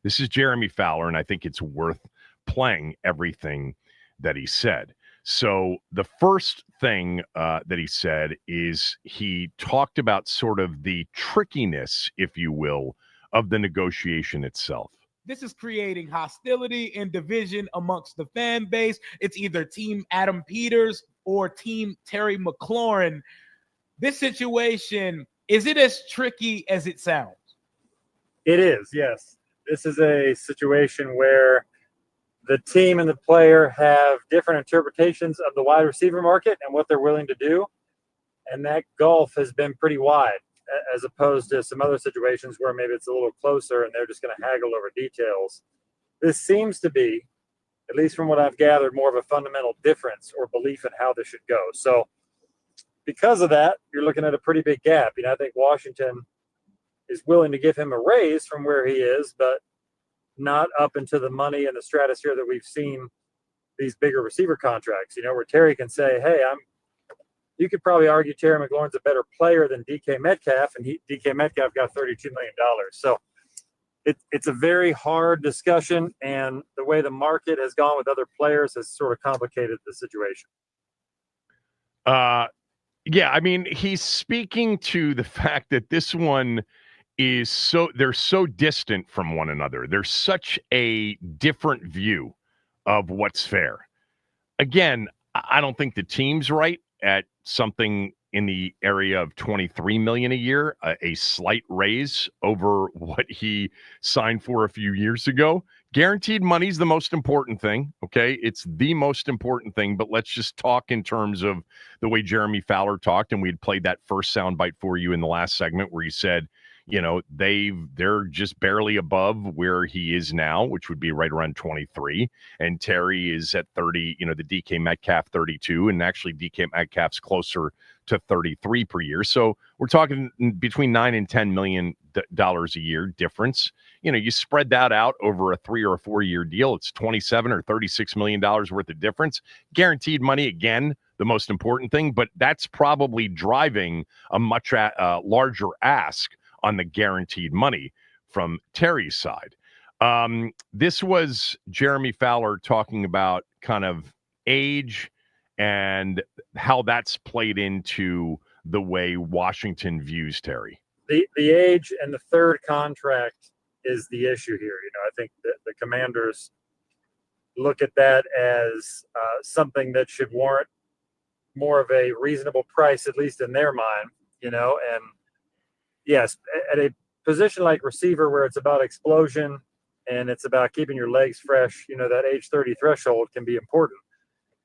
This is Jeremy Fowler, and I think it's worth playing everything that he said. So the first thing that he said is he talked about sort of the trickiness, if you will, of the negotiation itself. This is creating hostility and division amongst the fan base. It's either Team Adam Peters or Team Terry McLaurin. This situation, is it as tricky as it sounds? It is, yes. This is a situation where the team and the player have different interpretations of the wide receiver market and what they're willing to do. And that gulf has been pretty wide, as opposed to some other situations where maybe it's a little closer and they're just going to haggle over details. This seems to be, at least from what I've gathered, more of a fundamental difference or belief in how this should go. So because of that, you're looking at a pretty big gap. I think Washington is willing to give him a raise from where he is, but not up into the money and the stratosphere that we've seen these bigger receiver contracts, where Terry can say, hey, you could probably argue Terry McLaurin's a better player than DK Metcalf, and DK Metcalf got $32 million. So it's a very hard discussion, and the way the market has gone with other players has sort of complicated the situation. Yeah, I mean, he's speaking to the fact that this one is they're so distant from one another. There's such a different view of what's fair. Again, I don't think the team's right at something in the area of $23 million a year, a slight raise over what he signed for a few years ago. Guaranteed money's the most important thing, okay? It's the most important thing, but let's just talk in terms of the way Jeremy Fowler talked, and we'd played that first soundbite for you in the last segment where he said, they're just barely above where he is now, which would be right around 23. And Terry is at 30, the DK Metcalf 32, and actually DK Metcalf's closer to 33 per year. So we're talking between $9 and $10 million a year difference. You spread that out over a 3 or a 4 year deal, it's $27 or $36 million worth of difference. Guaranteed money, again, the most important thing, but that's probably driving a much larger ask on the guaranteed money from Terry's side. This was Jeremy Fowler talking about kind of age and how that's played into the way Washington views Terry. The age and the third contract is the issue here. I think that the Commanders look at that as something that should warrant more of a reasonable price, at least in their mind, and yes, at a position like receiver where it's about explosion and it's about keeping your legs fresh, that age 30 threshold can be important,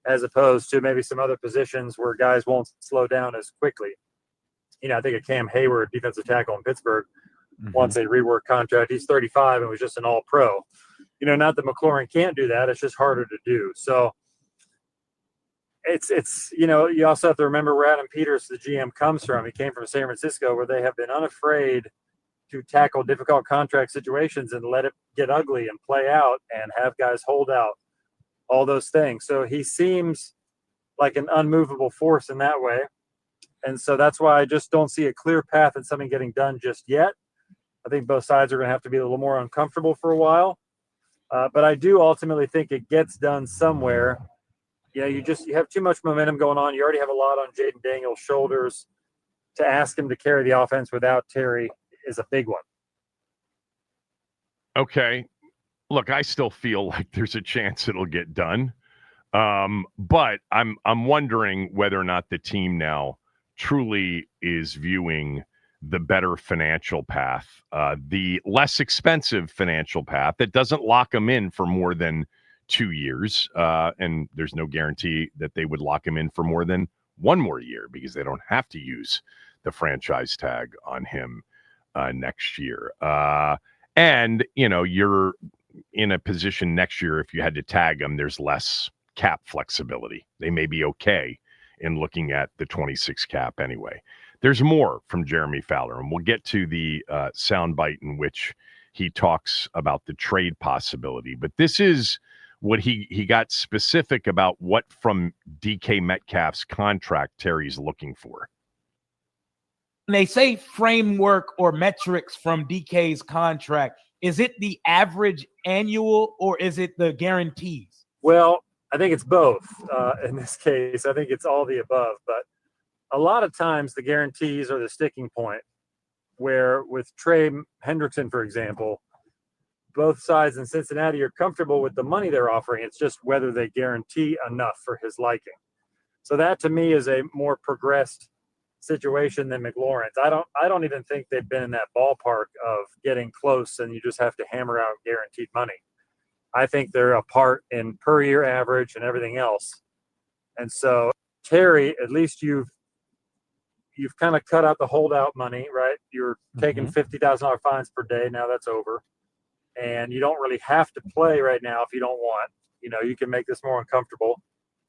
as opposed to maybe some other positions where guys won't slow down as quickly. I think of Cam Hayward, defensive tackle in Pittsburgh, wants a rework contract. He's 35 and was just an all-pro. Not that McLaurin can't do that. It's just harder to do. So it's you also have to remember where Adam Peters, the GM, comes from. He came from San Francisco, where they have been unafraid to tackle difficult contract situations and let it get ugly and play out and have guys hold out, all those things. So he seems like an unmovable force in that way. And so that's why I just don't see a clear path in something getting done just yet. I think both sides are going to have to be a little more uncomfortable for a while. But I do ultimately think it gets done somewhere. You have too much momentum going on. You already have a lot on Jaden Daniels' shoulders. To ask him to carry the offense without Terry is a big one. Okay. Look, I still feel like there's a chance it'll get done. But I'm wondering whether or not the team now truly is viewing the better financial path, the less expensive financial path that doesn't lock them in for more than 2 years. And there's no guarantee that they would lock him in for more than 1 more year because they don't have to use the franchise tag on him next year. And, you're in a position next year, if you had to tag him, there's less cap flexibility. They may be okay in looking at the 26 cap anyway. There's more from Jeremy Fowler, and we'll get to the soundbite in which he talks about the trade possibility. But this is what he got specific about what from DK Metcalf's contract Terry's looking for. When they say framework or metrics from DK's contract, Is it the average annual or is it the guarantees? Well, I think it's both. In this case, I think it's all the above. But a lot of times the guarantees are the sticking point, where with Trey Hendrickson, for example, both sides in Cincinnati are comfortable with the money they're offering. It's just whether they guarantee enough for his liking. So that to me is a more progressed situation than McLaurin's. I don't even think they've been in that ballpark of getting close and you just have to hammer out guaranteed money. I think they're apart in per year average and everything else. And so Terry, at least you've kind of cut out the holdout money, right? You're taking $50,000 fines per day. Now that's over. And you don't really have to play right now if you don't want. You know, you can make this more uncomfortable.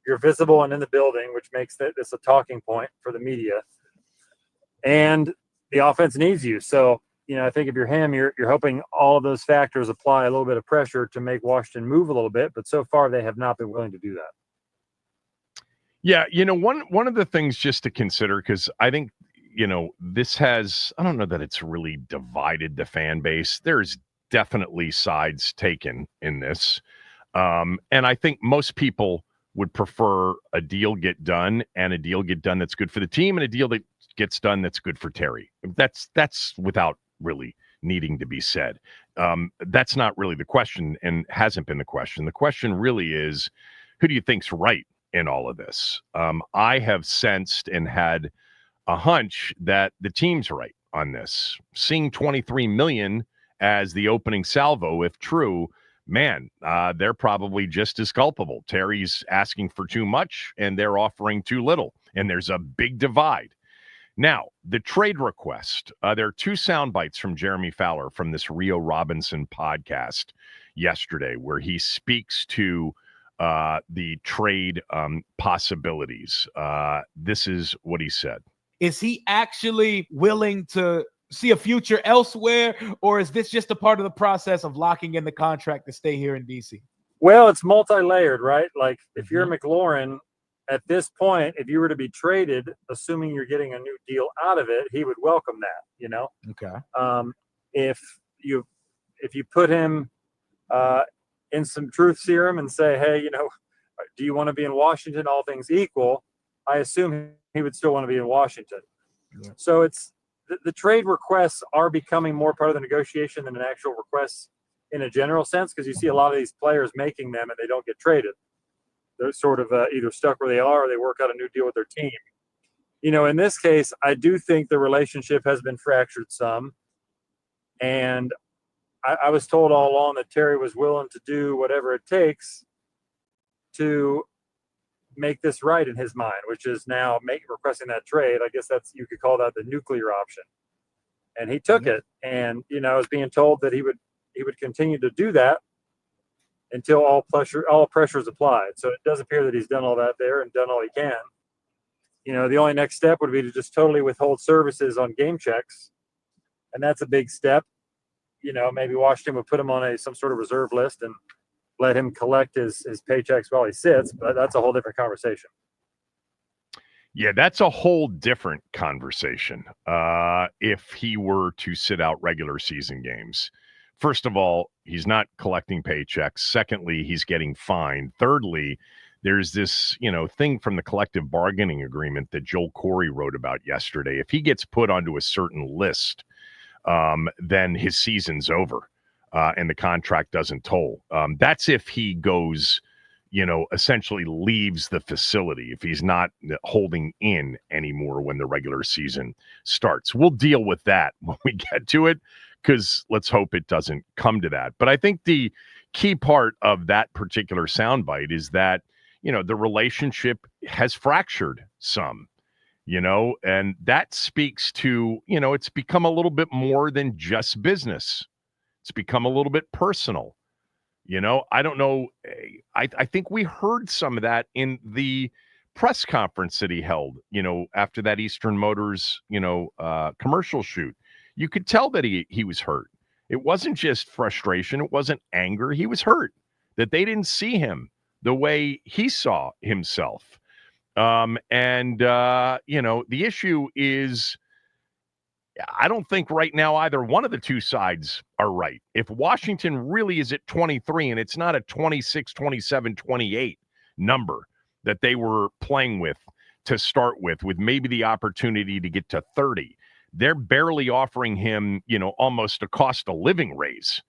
You're visible and in the building, which makes this a talking point for the media. And the offense needs you. So, you know, I think if you're him, you're hoping all of those factors apply a little bit of pressure to make Washington move a little bit. But so far, they have not been willing to do that. Yeah, you know, one of the things just to consider, because I think, you know, this has, I don't know that it's really divided the fan base. There's definitely sides taken in this. And I think most people would prefer a deal get done and a deal get done that's good for the team and a deal that gets done that's good for Terry. That's without really needing to be said. That's not really the question and hasn't been the question. The question really is, who do you think's right in all of this? I have sensed and had a hunch that the team's right on this. Seeing 23 million as the opening salvo, if true, man, they're probably just as culpable. Terry's asking for too much and they're offering too little. And there's a big divide. Now, the trade request, there are two sound bites from Jeremy Fowler from this Rio Robinson podcast yesterday where he speaks to the trade possibilities. This is what he said. Is he actually willing to see a future elsewhere, or is this just a part of the process of locking in the contract to stay here in DC? Well, it's multi-layered, right? Like if you're McLaurin, at this point, if you were to be traded, assuming you're getting a new deal out of it, he would welcome that, you know? Okay. If you put him in some truth serum and say, hey, you know, do you want to be in Washington, all things equal? I assume he would still want to be in Washington. Yeah. So it's the trade requests are becoming more part of the negotiation than an actual request in a general sense, because you see a lot of these players making them and they don't get traded. They're sort of either stuck where they are or they work out a new deal with their team. You know, in this case, I do think the relationship has been fractured some. And I was told all along that Terry was willing to do whatever it takes to make this right in his mind, which is now requesting that trade. I guess you could call that the nuclear option. And he took it. And, you know, I was being told that he would continue to do that until all pressure is applied. So it does appear that he's done all that there and done all he can. You know, the only next step would be to just totally withhold services on game checks. And that's a big step. You know, maybe Washington would put him on some sort of reserve list and let him collect his paychecks while he sits, but that's a whole different conversation. Yeah, that's a whole different conversation. If he were to sit out regular season games. First of all, he's not collecting paychecks. Secondly, he's getting fined. Thirdly, there's this, you know, thing from the collective bargaining agreement that Joel Corey wrote about yesterday. If he gets put onto a certain list, then his season's over and the contract doesn't toll. That's if he goes, you know, essentially leaves the facility, if he's not holding in anymore when the regular season starts. We'll deal with that when we get to it, because let's hope it doesn't come to that. But I think the key part of that particular soundbite is that, you know, the relationship has fractured some, you know, and that speaks to, you know, it's become a little bit more than just business. It's become a little bit personal. You know, I don't know. I think we heard some of that in the press conference that he held, you know, after that Eastern Motors, you know, commercial shoot. You could tell that he was hurt. It wasn't just frustration. It wasn't anger. He was hurt that they didn't see him the way he saw himself. You know, the issue is I don't think right now either one of the two sides are right. If Washington really is at 23 and it's not a 26, 27, 28 number that they were playing with to start with maybe the opportunity to get to 30, they're barely offering him, almost a cost of living raise,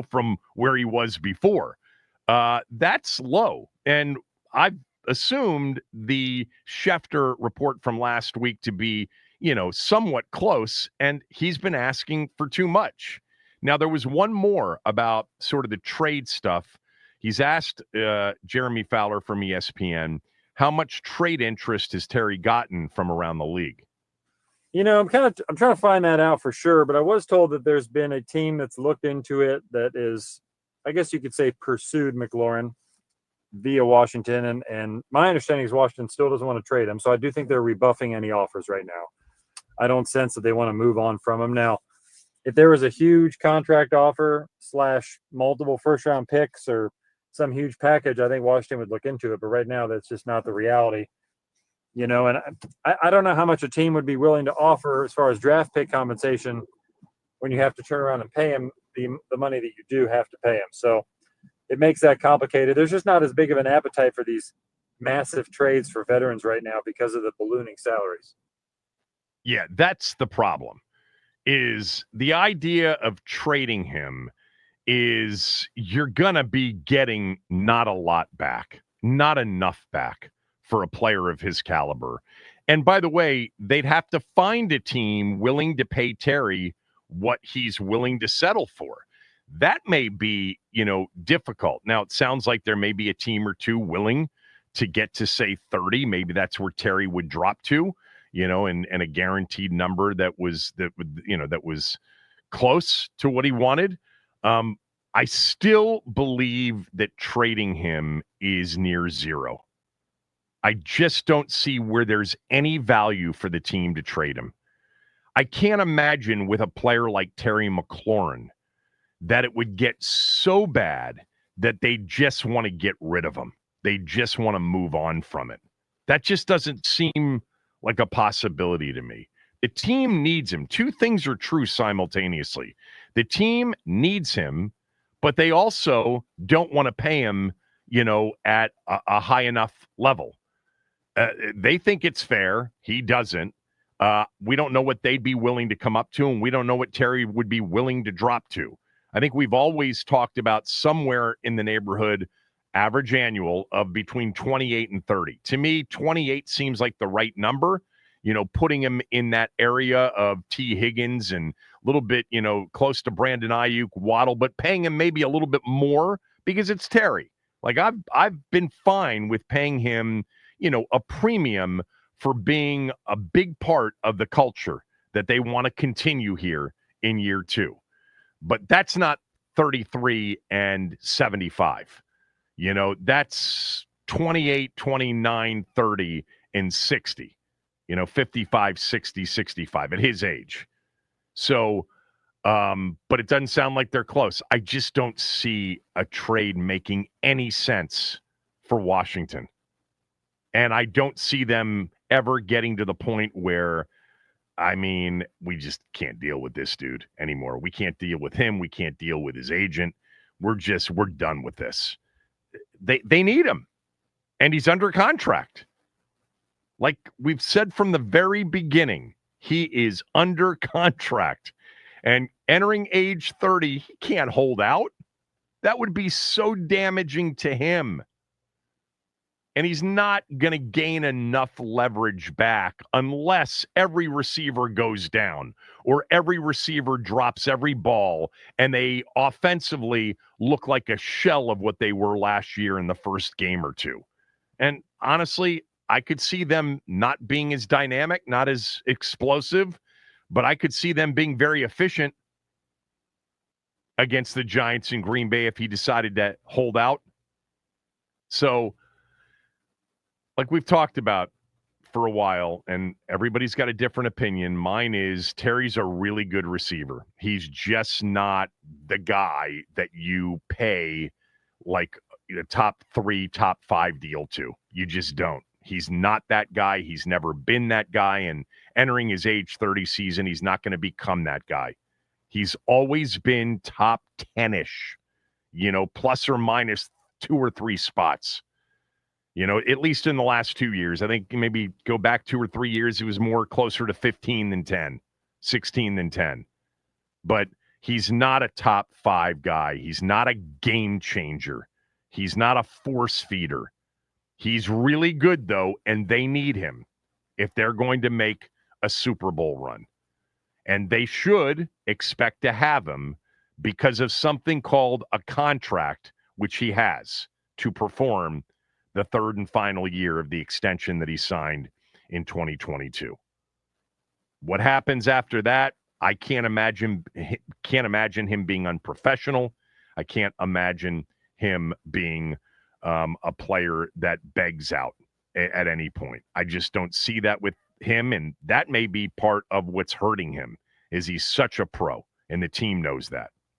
from where he was before. That's low. And I've assumed the Schefter report from last week to be, somewhat close, and he's been asking for too much. Now, there was one more about sort of the trade stuff. He's asked Jeremy Fowler from ESPN, how much trade interest has Terry gotten from around the league? I'm trying to find that out for sure, but I was told that there's been a team that's looked into it that is, I guess you could say, pursued McLaurin via Washington, and my understanding is Washington still doesn't want to trade him. So I do think they're rebuffing any offers right now. I don't sense that they want to move on from him. Now, if there was a huge contract offer / multiple first-round picks or some huge package, I think Washington would look into it. But right now, that's just not the reality. And I don't know how much a team would be willing to offer as far as draft pick compensation when you have to turn around and pay him the money that you do have to pay him. So it makes that complicated. There's just not as big of an appetite for these massive trades for veterans right now because of the ballooning salaries. Yeah, that's the problem. Is the idea of trading him is you're going to be getting not a lot back, not enough back for a player of his caliber. And by the way, they'd have to find a team willing to pay Terry what he's willing to settle for. That may be, difficult. Now, it sounds like there may be a team or two willing to get to, say, 30. Maybe that's where Terry would drop to, and a guaranteed number that was close to what he wanted. I still believe that trading him is near zero. I just don't see where there's any value for the team to trade him. I can't imagine with a player like Terry McLaurin that it would get so bad that they just want to get rid of him. They just want to move on from it. That just doesn't seem like a possibility to me. The team needs him. Two things are true simultaneously. The team needs him, but they also don't want to pay him, at a high enough level. They think it's fair. He doesn't. We don't know what they'd be willing to come up to, and we don't know what Terry would be willing to drop to. I think we've always talked about somewhere in the neighborhood, average annual of between 28 and 30. To me, 28 seems like the right number, putting him in that area of T. Higgins and a little bit, close to Brandon Ayuk, Waddle, but paying him maybe a little bit more because it's Terry. Like I've been fine with paying him, a premium for being a big part of the culture that they want to continue here in year two. But that's not 33 and 75. That's 28, 29, 30, and 60. 55, 60, 65 at his age. So, but it doesn't sound like they're close. I just don't see a trade making any sense for Washington. And I don't see them ever getting to the point where, we just can't deal with this dude anymore. We can't deal with him. We can't deal with his agent. We're done with this. They need him. And he's under contract. Like we've said from the very beginning, he is under contract. And entering age 30, he can't hold out. That would be so damaging to him. And he's not going to gain enough leverage back unless every receiver goes down or every receiver drops every ball and they offensively look like a shell of what they were last year in the first game or two. And honestly, I could see them not being as dynamic, not as explosive, but I could see them being very efficient against the Giants in Green Bay if he decided to hold out. So, like we've talked about for a while, and everybody's got a different opinion. Mine is Terry's a really good receiver. He's just not the guy that you pay like a top 3, top 5 deal to. You just don't. He's not that guy. He's never been that guy. And entering his age 30 season, he's not going to become that guy. He's always been top 10-ish, plus or minus 2 or 3 spots. At least in the last 2 years. I think maybe go back 2 or 3 years, he was more closer to 15 than 10, 16 than 10. But he's not a top 5 guy. He's not a game changer. He's not a force feeder. He's really good, though, and they need him if they're going to make a Super Bowl run. And they should expect to have him because of something called a contract, which he has to perform the third and final year of the extension that he signed in 2022. What happens after that, I can't imagine him being unprofessional. I can't imagine him being a player that begs out at any point. I just don't see that with him, and that may be part of what's hurting him is he's such a pro, and the team knows that.